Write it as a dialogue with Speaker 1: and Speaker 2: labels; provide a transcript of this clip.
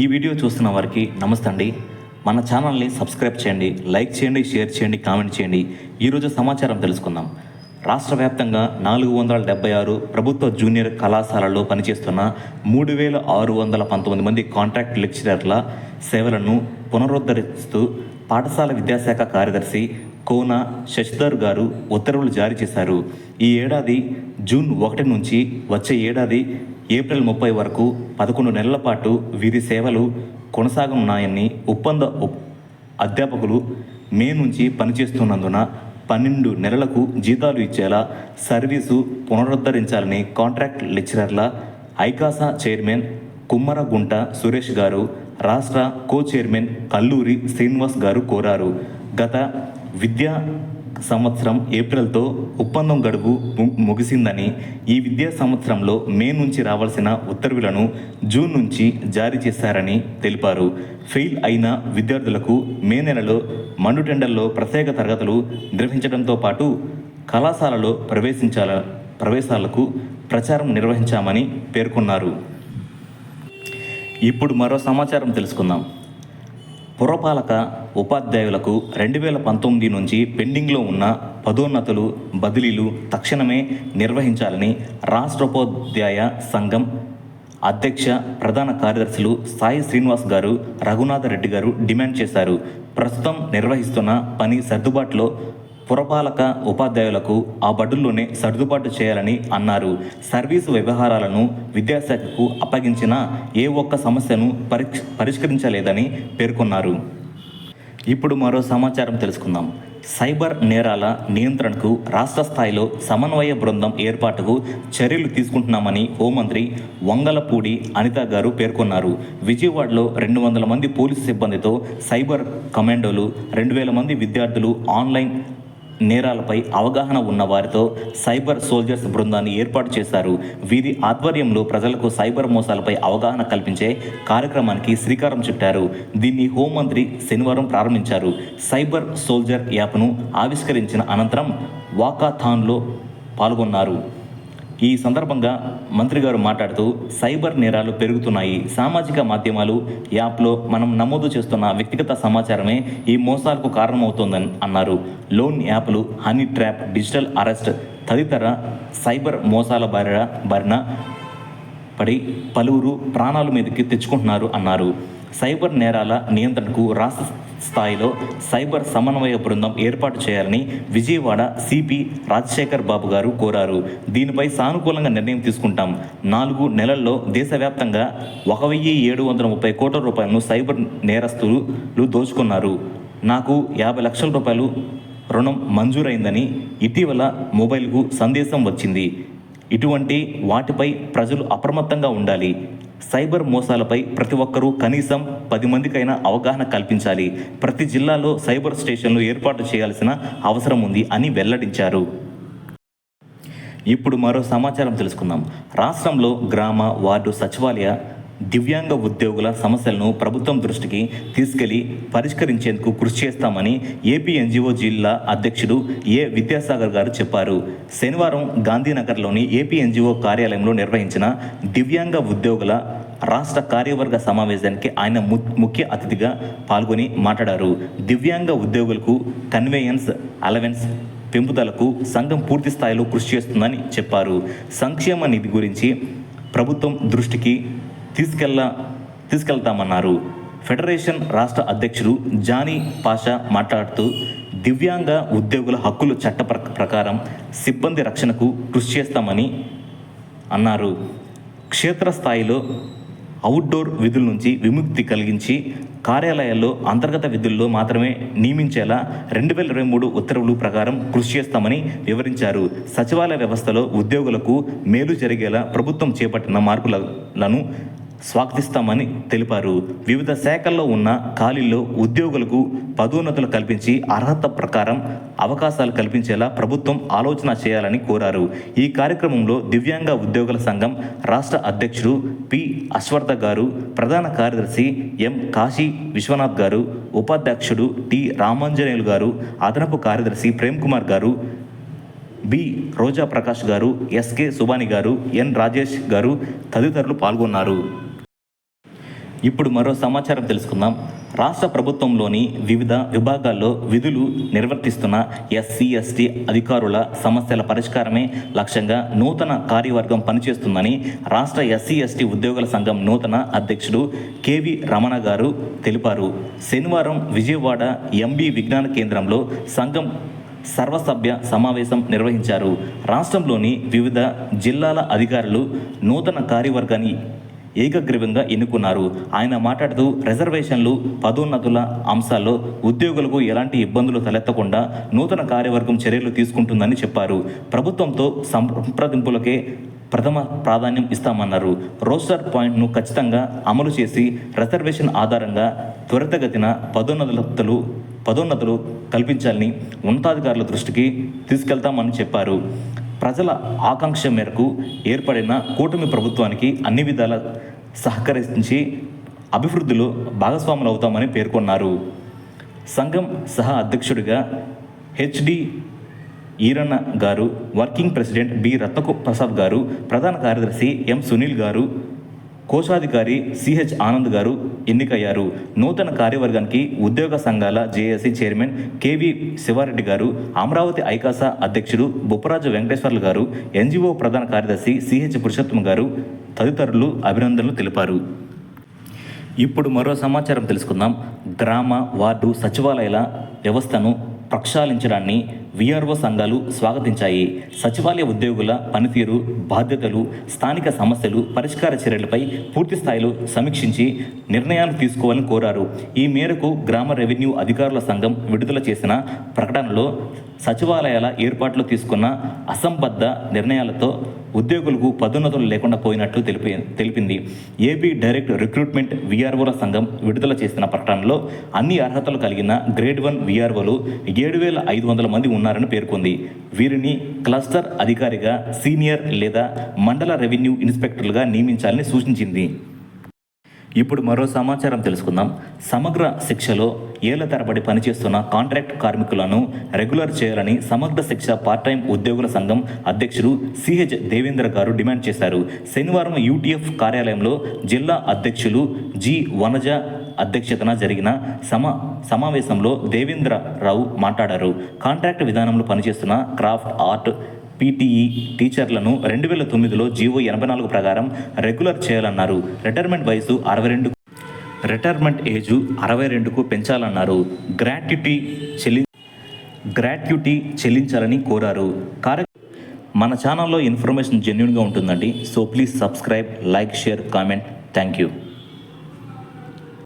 Speaker 1: ఈ వీడియో చూస్తున్న వారికి నమస్తే అండి. మన ఛానల్ని సబ్స్క్రైబ్ చేయండి, లైక్ చేయండి, షేర్ చేయండి, కామెంట్ చేయండి. ఈరోజు సమాచారం తెలుసుకుందాం. రాష్ట్ర వ్యాప్తంగా 476 ప్రభుత్వ జూనియర్ కళాశాలల్లో పనిచేస్తున్న 3619 మంది కాంట్రాక్ట్ లెక్చరర్ల సేవలను పునరుద్ధరిస్తూ పాఠశాల విద్యాశాఖ కార్యదర్శి కోన శశిధర్ గారు ఉత్తర్వులు జారీ చేశారు. ఈ ఏడాది జూన్ 1 నుంచి వచ్చే ఏడాది ఏప్రిల్ 30 వరకు 11 నెలల పాటు వీరి సేవలు కొనసాగనున్నాయని ఒప్పంద అధ్యాపకులు మే నుంచి పనిచేస్తున్నందున 12 నెలలకు జీతాలు ఇచ్చేలా service పునరుద్ధరించాలని contract లెక్చరర్ల ఐకాసా chairman Kummaragunta Suresh గారు, రాష్ట్ర కో చైర్మన్ కల్లూరి శ్రీనివాస్ గారు కోరారు. గత విద్యా సంవత్సరం ఏప్రిల్తో ఒప్పందం గడువు ముగిసిందని, ఈ విద్యా సంవత్సరంలో మే నుంచి రావాల్సిన ఉత్తర్వులను జూన్ నుంచి జారీ చేశారని తెలిపారు. ఫెయిల్ అయిన విద్యార్థులకు మే నెలలో మండుటెండల్లో ప్రత్యేక తరగతులు నిర్వహించడంతో పాటు కళాశాలలో ప్రవేశాలకు ప్రచారం నిర్వహించామని పేర్కొన్నారు. ఇప్పుడు మరో సమాచారం తెలుసుకుందాం. పురపాలక ఉపాధ్యాయులకు 2019 నుంచి పెండింగ్లో ఉన్న పదోన్నతులు, బదిలీలు తక్షణమే నిర్వహించాలని రాష్ట్రోపాధ్యాయ సంఘం అధ్యక్ష ప్రధాన కార్యదర్శులు సాయి శ్రీనివాస్ గారు, రఘునాథరెడ్డి గారు డిమాండ్ చేశారు. ప్రస్తుతం నిర్వహిస్తున్న పని సర్దుబాటులో పురపాలక ఉపాధ్యాయులకు ఆ బడుల్లోనే సర్దుబాటు చేయాలని అన్నారు. సర్వీసు వ్యవహారాలను విద్యాశాఖకు అప్పగించిన ఏ ఒక్క సమస్యను పరిష్కరించలేదని పేర్కొన్నారు. ఇప్పుడు మరో సమాచారం తెలుసుకుందాం. సైబర్ నేరాల నియంత్రణకు రాష్ట్ర స్థాయిలో సమన్వయ బృందం ఏర్పాటుకు చర్యలు తీసుకుంటున్నామని హోంమంత్రి వంగలపూడి అనిత గారు పేర్కొన్నారు. విజయవాడలో 200 మంది పోలీసు సిబ్బందితో సైబర్ కమాండోలు, 2000 మంది విద్యార్థులు ఆన్లైన్ నేరాలపై అవగాహన ఉన్న వారితో సైబర్ సోల్జర్స్ బృందాన్ని ఏర్పాటు చేశారు. వీరి ఆధ్వర్యంలో ప్రజలకు సైబర్ మోసాలపై అవగాహన కల్పించే కార్యక్రమానికి శ్రీకారం చుట్టారు. దీన్ని హోంమంత్రి శనివారం ప్రారంభించారు. సైబర్ సోల్జర్ యాప్ను ఆవిష్కరించిన అనంతరం వాకాథాన్లో పాల్గొన్నారు. ఈ సందర్భంగా మంత్రి గారు మాట్లాడుతూ, సైబర్ నేరాలు పెరుగుతున్నాయి. సామాజిక మాధ్యమాలు, యాప్లో మనం నమోదు చేస్తున్న వ్యక్తిగత సమాచారమే ఈ మోసాలకు కారణమవుతోందని అన్నారు. లోన్ యాప్లు, హనీ ట్రాప్, డిజిటల్ అరెస్ట్ తదితర సైబర్ మోసాల బారిన పడి పలువురు ప్రాణాల మీదకి తెచ్చుకుంటున్నారు అన్నారు. సైబర్ నేరాల నియంత్రణకు రాష్ట్ర స్థాయిలో సైబర్ సమన్వయ బృందం ఏర్పాటు చేయాలని విజయవాడ సిపి రాజశేఖర్ బాబు గారు కోరారు. దీనిపై సానుకూలంగా నిర్ణయం తీసుకుంటాం. 4 నెలల్లో దేశవ్యాప్తంగా 1730 కోట్ల రూపాయలను సైబర్ నేరస్తులు దోచుకున్నారు. నాకు 50 లక్షల రూపాయలు రుణం మంజూరైందని ఇటీవల మొబైల్కు సందేశం వచ్చింది. ఇటువంటి వాటిపై ప్రజలు అప్రమత్తంగా ఉండాలి. సైబర్ మోసాలపై ప్రతి ఒక్కరూ కనీసం 10 మందికైనా అవగాహన కల్పించాలి. ప్రతి జిల్లాలో సైబర్ స్టేషన్లు ఏర్పాటు చేయాల్సిన అవసరం ఉంది అని వెల్లడించారు. ఇప్పుడు మరో సమాచారం తెలుసుకుందాం. రాష్ట్రంలో గ్రామ, వార్డు సచివాలయ దివ్యాంగ ఉద్యోగుల సమస్యలను ప్రభుత్వం దృష్టికి తీసుకెళ్లి పరిష్కరించేందుకు కృషి చేస్తామని ఏపీ ఎన్జిఓ జిల్లా అధ్యక్షుడు ఏ విద్యాసాగర్ గారు చెప్పారు. శనివారం గాంధీనగర్లోని ఏపీ ఎన్జిఓ కార్యాలయంలో నిర్వహించిన దివ్యాంగ ఉద్యోగుల రాష్ట్ర కార్యవర్గ సమావేశానికి ఆయన ముఖ్య అతిథిగా పాల్గొని మాట్లాడారు. దివ్యాంగ ఉద్యోగులకు కన్వేయన్స్ అలవెన్స్ పెంపుదలకు సంఘం పూర్తి స్థాయిలో కృషి చేస్తుందని చెప్పారు. సంక్షేమ నిధి గురించి ప్రభుత్వం దృష్టికి తీసుకెళ్తామన్నారు. ఫెడరేషన్ రాష్ట్ర అధ్యక్షుడు జానీ పాషా మాట్లాడుతూ, దివ్యాంగ ఉద్యోగుల హక్కుల చట్ట ప్రకారం సిబ్బంది రక్షణకు కృషి చేస్తామని అన్నారు. క్షేత్రస్థాయిలో అవుట్డోర్ విధుల నుంచి విముక్తి కలిగించి కార్యాలయాల్లో అంతర్గత విధుల్లో మాత్రమే నియమించేలా 2023 ఉత్తర్వుల ప్రకారం కృషి చేస్తామని వివరించారు. సచివాలయ వ్యవస్థలో ఉద్యోగులకు మేలు జరిగేలా ప్రభుత్వం చేపట్టిన మార్పులను స్వాగతిస్తామని తెలిపారు. వివిధ శాఖల్లో ఉన్న ఖాళీల్లో ఉద్యోగులకు పదోన్నతులు కల్పించి అర్హత ప్రకారం అవకాశాలు కల్పించేలా ప్రభుత్వం ఆలోచన చేయాలని కోరారు. ఈ కార్యక్రమంలో దివ్యాంగ ఉద్యోగుల సంఘం రాష్ట్ర అధ్యక్షుడు పి అశ్వర్ధ గారు, ప్రధాన కార్యదర్శి ఎం కాశీ విశ్వనాథ్ గారు, ఉపాధ్యక్షుడు టి రామాంజనేయులు గారు, అదనపు కార్యదర్శి ప్రేమ్ కుమార్ గారు, బి రోజా ప్రకాష్ గారు, ఎస్కే సుబాని గారు, ఎన్ రాజేష్ గారు తదితరులు పాల్గొన్నారు. ఇప్పుడు మరో సమాచారం తెలుసుకుందాం. రాష్ట్ర ప్రభుత్వంలోని వివిధ విభాగాల్లో విధులు నిర్వర్తిస్తున్న ఎస్సీ ఎస్టీ అధికారుల సమస్యల పరిష్కారమే లక్ష్యంగా నూతన కార్యవర్గం పనిచేస్తుందని రాష్ట్ర ఎస్సీ ఎస్టీ ఉద్యోగుల సంఘం నూతన అధ్యక్షుడు కేవి రమణ గారు తెలిపారు. శనివారం విజయవాడ ఎంబీ విజ్ఞాన కేంద్రంలో సంఘం సర్వసభ్య సమావేశం నిర్వహించారు. రాష్ట్రంలోని వివిధ జిల్లాల అధికారులు నూతన కార్యవర్గాన్ని ఏకగ్రీవంగా ఎన్నుకున్నారు. ఆయన మాట్లాడుతూ రిజర్వేషన్లు, పదోన్నతుల అంశాల్లో ఉద్యోగులకు ఎలాంటి ఇబ్బందులు తలెత్తకుండా నూతన కార్యవర్గం చర్యలు తీసుకుంటుందని చెప్పారు. ప్రభుత్వంతో సంప్రదింపులకే ప్రథమ ప్రాధాన్యం ఇస్తామన్నారు. రోస్టర్ పాయింట్ను ఖచ్చితంగా అమలు చేసి రిజర్వేషన్ ఆధారంగా త్వరితగతిన పదోన్నతులు కల్పించాలని ఉన్నతాధికారుల దృష్టికి తీసుకెళ్తామని చెప్పారు. ప్రజల ఆకాంక్ష మేరకు ఏర్పడిన కూటమి ప్రభుత్వానికి అన్ని విధాల సహకరించి అభివృద్ధిలో భాగస్వాములు అవుతామని పేర్కొన్నారు. సంఘం సహా అధ్యక్షుడిగా హెచ్డి ఈరన్న గారు, వర్కింగ్ ప్రెసిడెంట్ బి రత్నప్రసాద్ గారు, ప్రధాన కార్యదర్శి ఎం సునీల్ గారు, కోశాధికారి సిహెచ్ ఆనంద్ గారు ఎన్నికయ్యారు. నూతన కార్యవర్గానికి ఉద్యోగ సంఘాల జేఏసీ చైర్మన్ కేవి శివారెడ్డి గారు, అమరావతి ఐకాసా అధ్యక్షుడు బొప్పరాజు వెంకటేశ్వర్లు గారు, ఎన్జిఓ ప్రధాన కార్యదర్శి సిహెచ్ పురుషోత్తమ గారు తదితరులు అభినందనలు తెలిపారు. ఇప్పుడు మరో సమాచారం తెలుసుకుందాం. గ్రామ, వార్డు సచివాలయాల వ్యవస్థను ప్రక్షాళించడాన్ని వీఆర్ఓ సంఘాలు స్వాగతించాయి. సచివాలయ ఉద్యోగుల పనితీరు, బాధ్యతలు, స్థానిక సమస్యలు, పరిష్కార చర్యలపై పూర్తి స్థాయిలో సమీక్షించి నిర్ణయాలు తీసుకోవాలని కోరారు. ఈ మేరకు గ్రామ రెవెన్యూ అధికారుల సంఘం విడుదల చేసిన ప్రకటనలో సచివాలయాల ఏర్పాట్లు తీసుకున్న అసంబద్ధ నిర్ణయాలతో ఉద్యోగులకు పదోన్నతులు లేకుండా పోయినట్లు తెలిపింది. ఏపీ డైరెక్ట్ రిక్రూట్మెంట్ వీఆర్ఓల సంఘం విడుదల చేసిన ప్రకటనలో అన్ని అర్హతలు కలిగిన గ్రేడ్ 1 వీఆర్ఓలు 7,500 మంది ఉన్నారని పేర్కొంది. వీరిని క్లస్టర్ అధికారిగా, సీనియర్ లేదా మండల రెవెన్యూ ఇన్స్పెక్టర్లుగా నియమించాలని సూచించింది. ఇప్పుడు మరో సమాచారం తెలుసుకుందాం. సమగ్ర శిక్షలో ఏళ్ల తరబడి పనిచేస్తున్న కాంట్రాక్ట్ కార్మికులను రెగ్యులర్ చేయాలని సమగ్ర శిక్ష పార్ట్ టైం ఉద్యోగుల సంఘం అధ్యక్షుడు సిహెచ్ దేవేంద్ర గారు డిమాండ్ చేశారు. శనివారం యూటీఎఫ్ కార్యాలయంలో జిల్లా అధ్యక్షులు జి వనజ అధ్యక్షతన జరిగిన సమావేశంలో దేవేంద్రరావు మాట్లాడారు. కాంట్రాక్ట్ విధానంలో పనిచేస్తున్న క్రాఫ్ట్, ఆర్ట్, పీటీఈ టీచర్లను 2009లో జీవో 84 ప్రకారం రెగ్యులర్ చేయాలన్నారు. రిటైర్మెంట్ వయసు 62, రిటైర్మెంట్ ఏజు 62కు పెంచాలన్నారు. గ్రాట్యుటీ చెల్లించాలని కోరారు. మన ఛానల్లో ఇన్ఫర్మేషన్ జెన్యూన్గా ఉంటుందండి. So please subscribe, like, share, comment. Thank you.